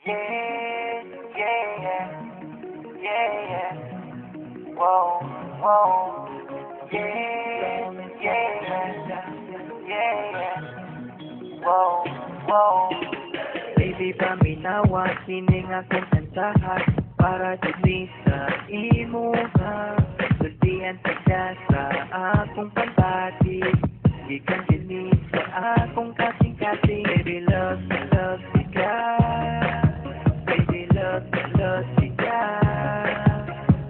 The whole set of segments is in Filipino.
Yeah, yeah, yeah, yeah. Whoa, whoa. Yeah, yeah, yeah. Whoa, whoa. Baby, paminawa, sining akong kantahan para dili sa imo ka. Sultihan ka sa akong pantati, ikan dili sa akong kasing-kasing. Baby, love, love, ka. Baby, love, love, ka.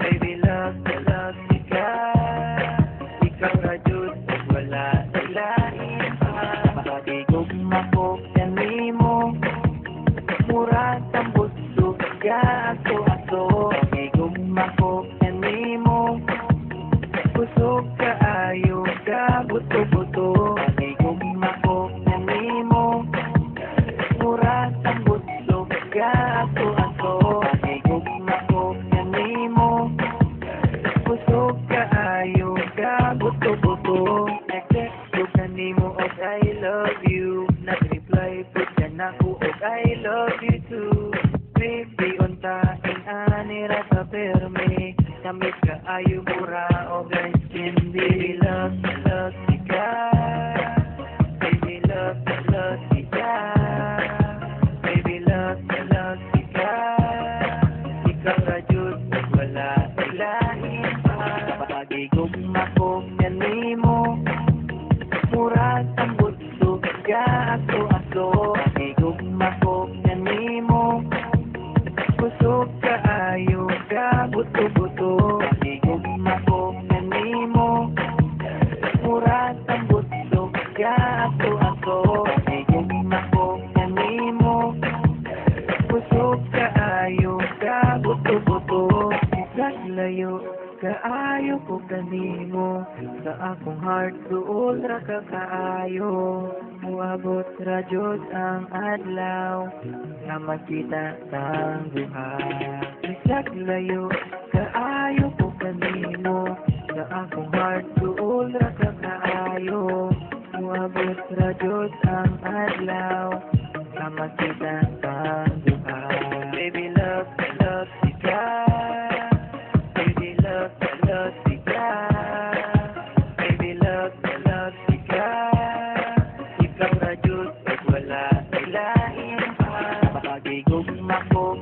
Baby, love, love, ka. Ikaw ra jud, wala lain pa. Makakigugma ko kanimo, murag tambot suga ato. Makigugma ko kanimo, kusog kaayo ka buto-buto. Makigugma ko kanimo, murag tambot suga ato. Makigugma ko kanimo, kusog kaayo ka buto-buto. Nag-text ko kanimo og I love you, nag-reply po ka nako og I love you too. Baby, untaing anira sa perme, kamit kaayo mura og ice candy. Love, love, ka. Baby, love, love, ka. Baby, love, love, ka. Ikaw ra jud, wala lain pa. Pagigugma ko kanimo, murag tambot suga ato. Pagigugma ko kanimo, kusog kaayo ka buto-buto. Pagigugma ko kanimo, murag tambot suga ato. Pagigugma ko kanimo, kusog kaayo ka buto-buto. Layo kaayo ko kanimo, sa akong heart duol ra ka kaayo. Muabot ra jud ang adlaw nga makita tang duha. Bisag layo kaayo ko kanimo, sa akong heart duol ra ka kaayo. Muabot ra jud ang adlaw nga makita tang duha. Baby, love, love, ka. Baby, love, love, ka. Baby, love, love, ka. Ikaw ra jud, wala lain pa. Pagigugma ko